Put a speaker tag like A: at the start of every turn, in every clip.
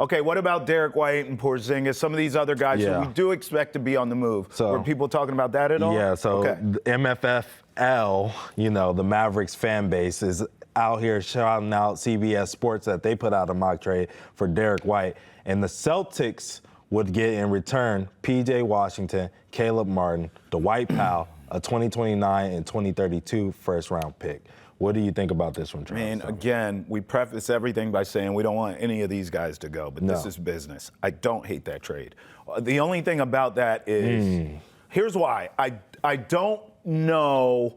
A: Okay, what about Derrick White and Porzingis, some of these other guys who we do expect to be on the move? So, were people talking about that at all?
B: Yeah, so the MFFL, the Mavericks fan base is out here shouting out CBS Sports that they put out a mock trade for Derrick White. And the Celtics would get in return P.J. Washington, Caleb Martin, Dwight Powell, a 2029 and 2032 first-round pick. What do you think about this one, Travis?
A: Man, again, we preface everything by saying we don't want any of these guys to go, but this is business. I don't hate that trade. The only thing about that is, here's why. I don't know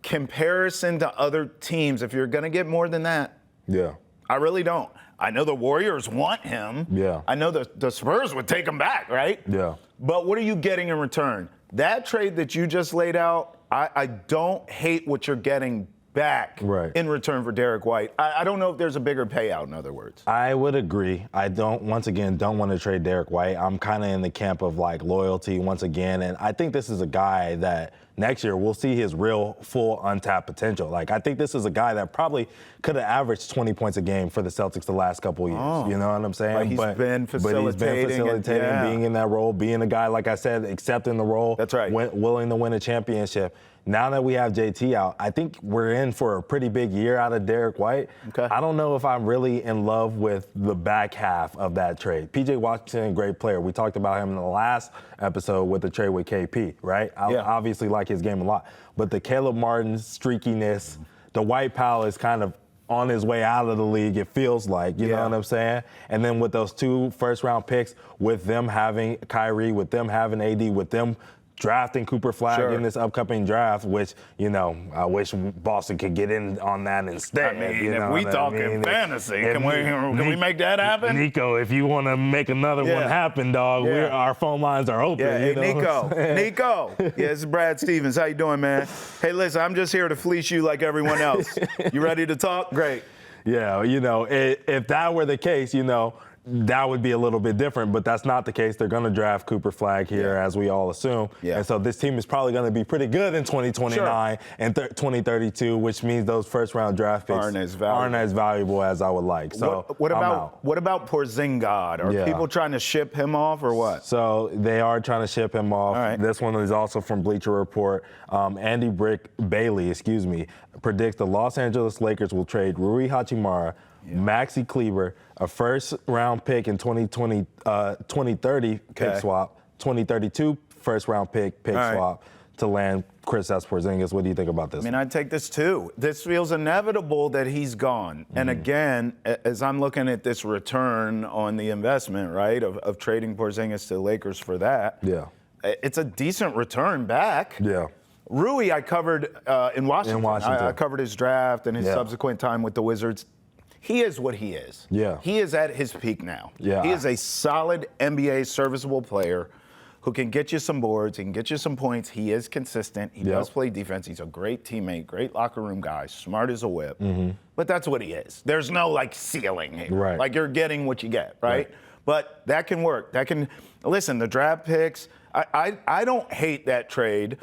A: comparison to other teams if you're going to get more than that.
B: Yeah.
A: I really don't. I know the Warriors want him.
B: Yeah.
A: I know the Spurs would take him back, right?
B: Yeah.
A: But what are you getting in return? That trade that you just laid out, I don't hate what you're getting back in return for Derrick White. I don't know if there's a bigger payout, in other words.
B: I would agree. I don't want to trade Derrick White. I'm kind of in the camp of loyalty once again, and I think this is a guy that next year we'll see his real, full, untapped potential. I think this is a guy that probably could have averaged 20 points a game for the Celtics the last couple of years. You know what I'm saying?
A: But he's been facilitating,
B: being in that role, being a guy, like I said, accepting the role.
A: That's right.
B: Willing to win a championship. Now that we have JT out, I think we're in for a pretty big year out of Derrick White.
A: Okay.
B: I don't know if I'm really in love with the back half of that trade. P.J. Washington, great player. We talked about him in the last episode with the trade with KP, right? I obviously like his game a lot. But the Caleb Martin streakiness, the Dwight Powell is kind of on his way out of the league, it feels like, you know what I'm saying? And then with those 2 first-round picks, with them having Kyrie, with them having AD, with them drafting Cooper Flagg in this upcoming draft, which, I wish Boston could get in on that instead.
A: I mean, if we talking fantasy, can we make that happen?
B: Nico, if you want to make another one happen, dog, our phone lines are open.
A: Yeah, hey, Nico. Yeah, this is Brad Stevens. How you doing, man? Hey, listen, I'm just here to fleece you like everyone else. You ready to talk? Great.
B: Yeah, if that were the case, that would be a little bit different, but that's not the case. They're going to draft Cooper Flagg here, as we all assume. Yeah. And so this team is probably going to be pretty good in 2029 and 2032, which means those first-round draft picks aren't as valuable as I would like. So
A: what about Porzingis? Are people trying to ship him off or what?
B: So they are trying to ship him off.
A: All right.
B: This one is also from Bleacher Report. Andy Bailey, predicts the Los Angeles Lakers will trade Rui Hachimura, Maxi Kleber, a first-round pick in 2030 pick swap, 2032 first-round pick swap to land Kristaps Porzingis. What do you think about this?
A: I mean, I'd take this too. This feels inevitable that he's gone. And again, as I'm looking at this return on the investment, right, of trading Porzingis to the Lakers for that, it's a decent return back.
B: Yeah.
A: Rui, I covered in Washington. I covered his draft and his subsequent time with the Wizards. He is what he is.
B: Yeah.
A: He is at his peak now.
B: Yeah.
A: He is a solid NBA serviceable player who can get you some boards, he can get you some points. He is consistent. He does play defense. He's a great teammate, great locker room guy, smart as a whip. But that's what he is. There's no ceiling here.
B: Right.
A: You're getting what you get, right? But that can work. Listen, the draft picks, I don't hate that trade.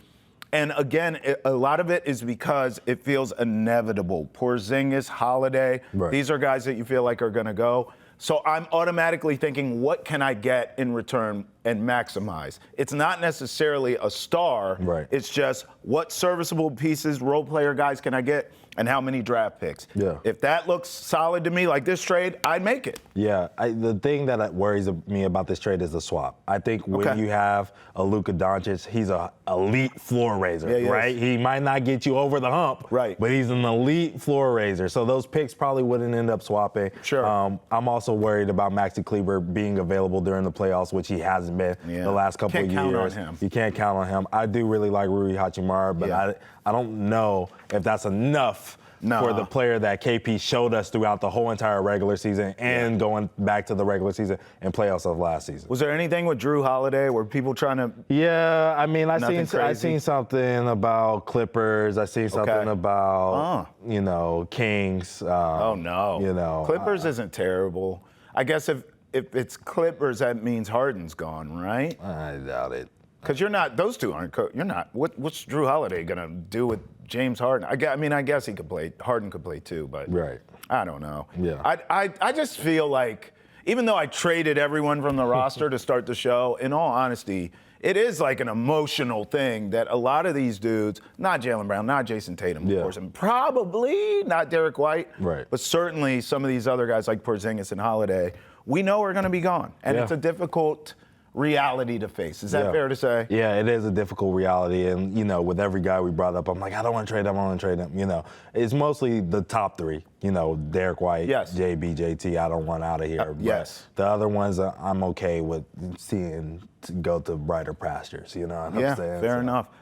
A: And again, a lot of it is because it feels inevitable. Porzingis, Holiday, these are guys that you feel like are going to go. So I'm automatically thinking, what can I get in return and maximize? It's not necessarily a star. It's just what serviceable pieces, role player guys can I get, and how many draft picks.
B: Yeah.
A: If that looks solid to me, like this trade, I'd make it.
B: Yeah. The thing that worries me about this trade is the swap. I think when you have a Luka Doncic, he's an elite floor raiser, right? He might not get you over the hump, but he's an elite floor raiser. So those picks probably wouldn't end up swapping.
A: Sure.
B: I'm also worried about Maxi Kleber being available during the playoffs, which he hasn't been the last couple of years.
A: Can't count on him.
B: You can't count on him. I do really like Rui Hachimura, but I don't know if that's enough for the player that KP showed us throughout the whole entire regular season and going back to the regular season and playoffs of last season.
A: Was there anything with Drew Holiday? Were people trying to?
B: Yeah, I mean, I seen something about Clippers. I seen something about Kings.
A: Clippers isn't terrible. I guess if it's Clippers, that means Harden's gone, right?
B: I doubt it.
A: Because those two aren't. You're not. What's Drew Holiday gonna do with James Harden? I guess he could play. Harden could play too, but I don't know.
B: Yeah.
A: I just feel like even though I traded everyone from the roster to start the show, in all honesty, it is like an emotional thing that a lot of these dudes, not Jaylen Brown, not Jason Tatum, of course, and probably not Derrick White, but certainly some of these other guys like Porzingis and Holiday, we know are going to be gone. And it's a difficult reality to face. Is that fair to say?
B: Yeah, it is a difficult reality. And, you know, with every guy we brought up, I'm like, I don't want to trade him, I don't want to trade him. You know, it's mostly the top three, you know, Derrick White, JB, JT, I don't want out of here. But the other ones I'm okay with seeing to go to brighter pastures, you know what I'm saying?
A: Fair enough.